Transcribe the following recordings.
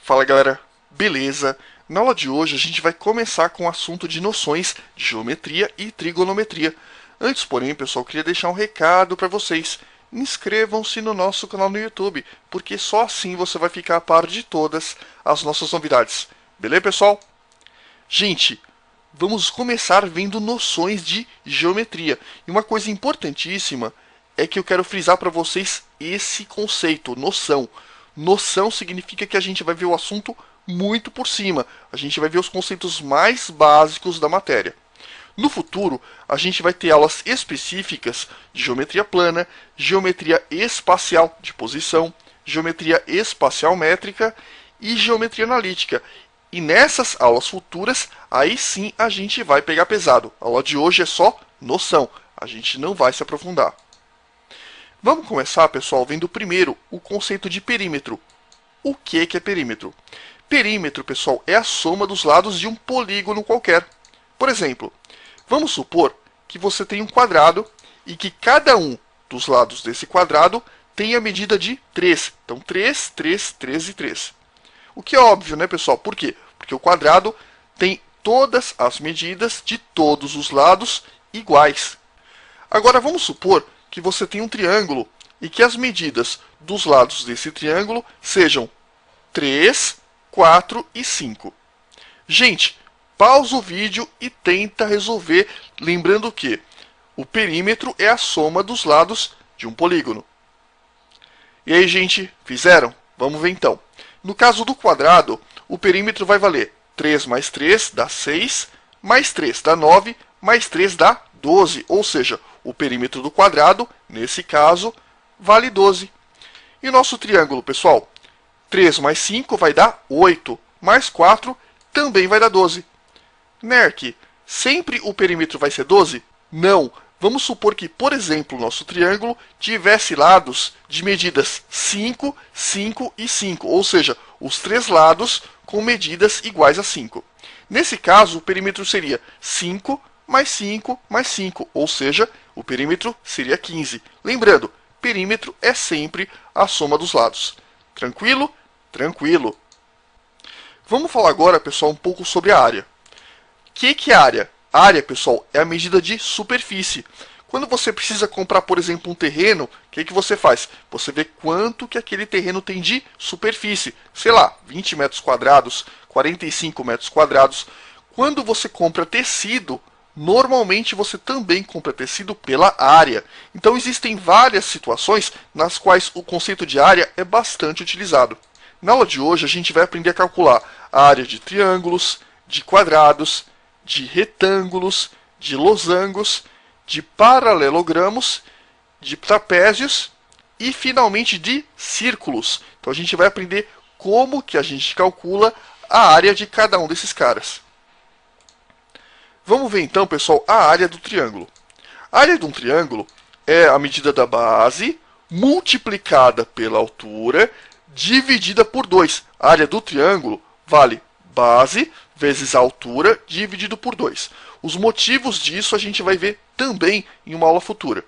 Fala galera, beleza? Na aula de hoje a gente vai começar com o assunto de noções de geometria e trigonometria. Antes, porém, pessoal, queria deixar um recado para vocês. Inscrevam-se no nosso canal no YouTube, porque só assim você vai ficar a par de todas as nossas novidades. Beleza, pessoal? Gente, vamos começar vendo noções de geometria. E uma coisa importantíssima é que eu quero frisar para vocês esse conceito, noção. Noção significa que a gente vai ver o assunto muito por cima. A gente vai ver os conceitos mais básicos da matéria. No futuro, a gente vai ter aulas específicas de geometria plana, geometria espacial de posição, geometria espacial métrica e geometria analítica. E nessas aulas futuras, aí sim a gente vai pegar pesado. A aula de hoje é só noção, a gente não vai se aprofundar. Vamos começar, pessoal, vendo primeiro o conceito de perímetro. O que é perímetro? Perímetro, pessoal, é a soma dos lados de um polígono qualquer. Por exemplo, vamos supor que você tem um quadrado e que cada um dos lados desse quadrado tem a medida de 3. Então, 3, 3, 3 e 3. O que é óbvio, né, pessoal? Por quê? Porque o quadrado tem todas as medidas de todos os lados iguais. Agora, vamos supor que você tem um triângulo e que as medidas dos lados desse triângulo sejam 3, 4 e 5. Gente, pausa o vídeo e tenta resolver, lembrando que o perímetro é a soma dos lados de um polígono. E aí, gente, fizeram? Vamos ver então. No caso do quadrado, o perímetro vai valer 3 mais 3 dá 6, mais 3 dá 9, mais 3 dá 12, ou seja, o perímetro do quadrado, nesse caso, vale 12. E o nosso triângulo, pessoal? 3 mais 5 vai dar 8, mais 4 também vai dar 12. Nerk, sempre o perímetro vai ser 12? Não. Vamos supor que, por exemplo, o nosso triângulo tivesse lados de medidas 5, 5 e 5, ou seja, os três lados com medidas iguais a 5. Nesse caso, o perímetro seria 5 mais 5 mais 5, ou seja, o perímetro seria 15. Lembrando, perímetro é sempre a soma dos lados. Tranquilo? Tranquilo. Vamos falar agora, pessoal, um pouco sobre a área. O que é área? A área, pessoal, é a medida de superfície. Quando você precisa comprar, por exemplo, um terreno, o que você faz? Você vê quanto que aquele terreno tem de superfície. Sei lá, 20 metros quadrados, 45 metros quadrados. Quando você compra tecido, normalmente você também compra tecido pela área. Então existem várias situações nas quais o conceito de área é bastante utilizado. Na aula de hoje a gente vai aprender a calcular a área de triângulos, de quadrados, de retângulos, de losangos, de paralelogramos, de trapézios e finalmente de círculos. Então a gente vai aprender como que a gente calcula a área de cada um desses caras. Vamos ver então, pessoal, a área do triângulo. A área de um triângulo é a medida da base multiplicada pela altura dividida por 2. A área do triângulo vale base vezes a altura dividido por 2. Os motivos disso a gente vai ver também em uma aula futura.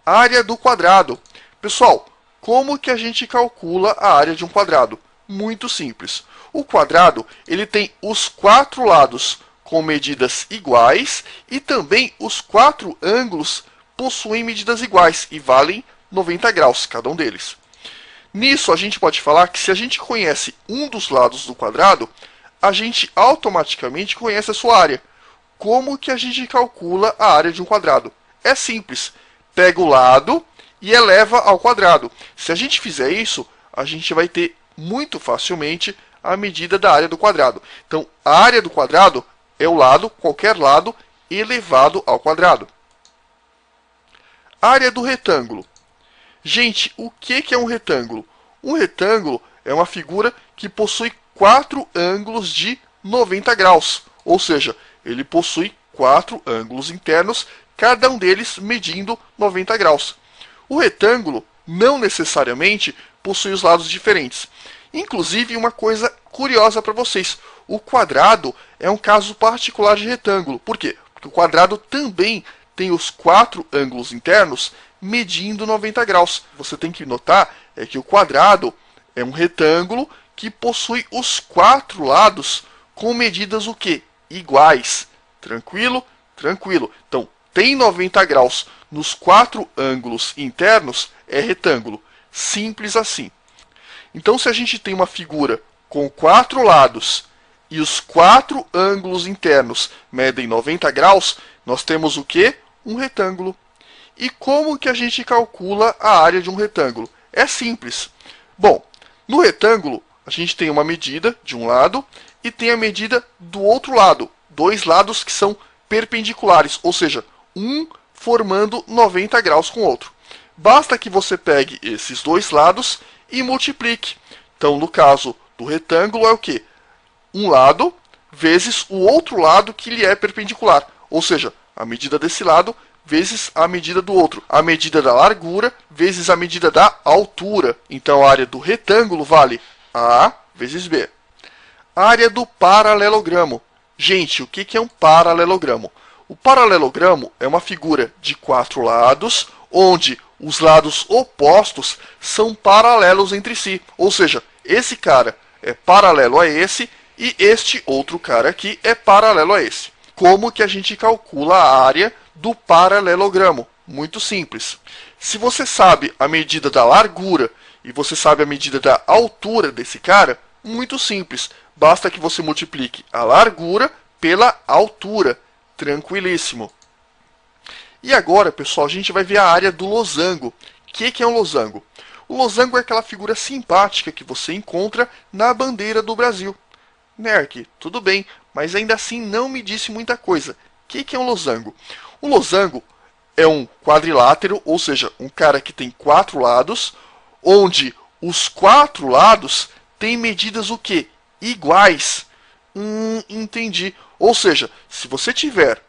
A área do quadrado. Pessoal, como que a gente calcula a área de um quadrado? Muito simples. O quadrado ele tem os 4 lados com medidas iguais e também os 4 ângulos possuem medidas iguais e valem 90 graus cada um deles. Nisso a gente pode falar que se a gente conhece um dos lados do quadrado, a gente automaticamente conhece a sua área. Como que a gente calcula a área de um quadrado? É simples. Pega o lado e eleva ao quadrado. Se a gente fizer isso, a gente vai ter muito facilmente a medida da área do quadrado. Então, a área do quadrado é o lado, qualquer lado, elevado ao quadrado. Área do retângulo. Gente, o que é um retângulo? Um retângulo é uma figura que possui 4 ângulos de 90 graus. Ou seja, ele possui 4 ângulos internos, cada um deles medindo 90 graus. O retângulo não necessariamente possui os lados diferentes. Inclusive, uma coisa curiosa para vocês. O quadrado é um caso particular de retângulo. Por quê? Porque o quadrado também tem os 4 ângulos internos medindo 90 graus. Você tem que notar que o quadrado é um retângulo que possui os 4 lados com medidas o quê? Iguais. Tranquilo? Tranquilo. Então, tem 90 graus nos 4 ângulos internos, é retângulo. Simples assim. Então, se a gente tem uma figura com 4 lados e os 4 ângulos internos medem 90 graus, nós temos o quê? Um retângulo. E como que a gente calcula a área de um retângulo? É simples. Bom, no retângulo, a gente tem uma medida de um lado e tem a medida do outro lado. 2 lados que são perpendiculares, ou seja, um formando 90 graus com o outro. Basta que você pegue esses 2 lados e multiplique. Então, no caso do retângulo, é o quê? Um lado vezes o outro lado que lhe é perpendicular. Ou seja, a medida desse lado vezes a medida do outro. A medida da largura vezes a medida da altura. Então, a área do retângulo vale A vezes B. A área do paralelogramo. Gente, o que é um paralelogramo? O paralelogramo é uma figura de 4 lados, onde os lados opostos são paralelos entre si. Ou seja, esse cara é paralelo a esse e este outro cara aqui é paralelo a esse. Como que a gente calcula a área do paralelogramo? Muito simples. Se você sabe a medida da largura e você sabe a medida da altura desse cara, muito simples. Basta que você multiplique a largura pela altura. Tranquilíssimo. E agora, pessoal, a gente vai ver a área do losango. O que é um losango? O losango é aquela figura simpática que você encontra na bandeira do Brasil. Nerk, tudo bem, mas ainda assim não me disse muita coisa. O que é um losango? Um losango é um quadrilátero, ou seja, um cara que tem 4 lados, onde os 4 lados têm medidas o quê? Iguais. Entendi. Ou seja, se você tiver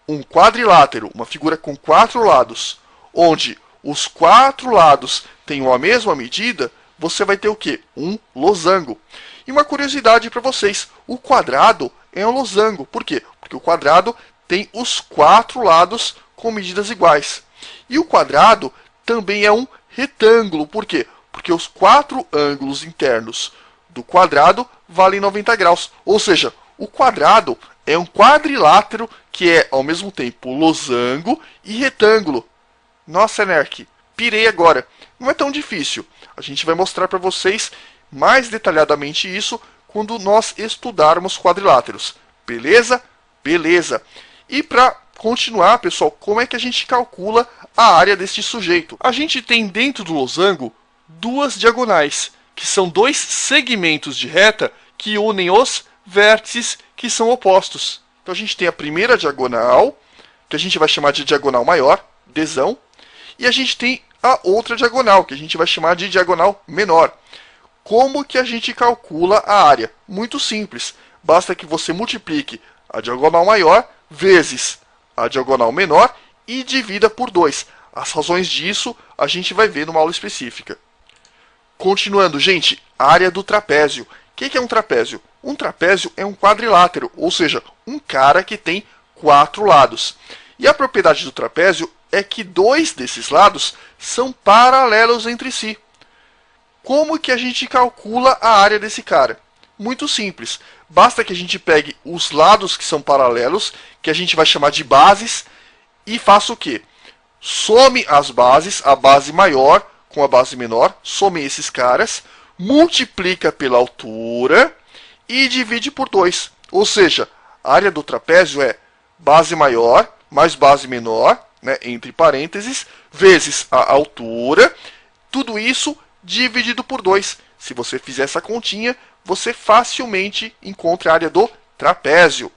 um quadrilátero, uma figura com 4 lados, onde os 4 lados têm a mesma medida, você vai ter o quê? Um losango. E uma curiosidade para vocês, o quadrado é um losango. Por quê? Porque o quadrado tem os 4 lados com medidas iguais. E o quadrado também é um retângulo. Por quê? Porque os 4 ângulos internos do quadrado valem 90 graus. Ou seja, o quadrado é um quadrilátero que é, ao mesmo tempo, losango e retângulo. Nossa, Nerk, pirei agora. Não é tão difícil. A gente vai mostrar para vocês mais detalhadamente isso quando nós estudarmos quadriláteros. Beleza? Beleza. E para continuar, pessoal, como é que a gente calcula a área deste sujeito? A gente tem dentro do losango 2 diagonais, que são 2 segmentos de reta que unem os vértices que são opostos. Então a gente tem a primeira diagonal, que a gente vai chamar de diagonal maior, Dzão, e a gente tem a outra diagonal, que a gente vai chamar de diagonal menor. Como que a gente calcula a área? Muito simples. Basta que você multiplique a diagonal maior vezes a diagonal menor e divida por 2. As razões disso a gente vai ver numa aula específica. Continuando, gente, a área do trapézio. O que é um trapézio? Um trapézio é um quadrilátero, ou seja, um cara que tem 4 lados. E a propriedade do trapézio é que 2 desses lados são paralelos entre si. Como que a gente calcula a área desse cara? Muito simples. Basta que a gente pegue os lados que são paralelos, que a gente vai chamar de bases, e faça o quê? Some as bases, a base maior com a base menor, some esses caras, multiplica pela altura e divide por 2. Ou seja, a área do trapézio é base maior mais base menor, né, entre parênteses, vezes a altura, tudo isso dividido por 2. Se você fizer essa continha, você facilmente encontra a área do trapézio.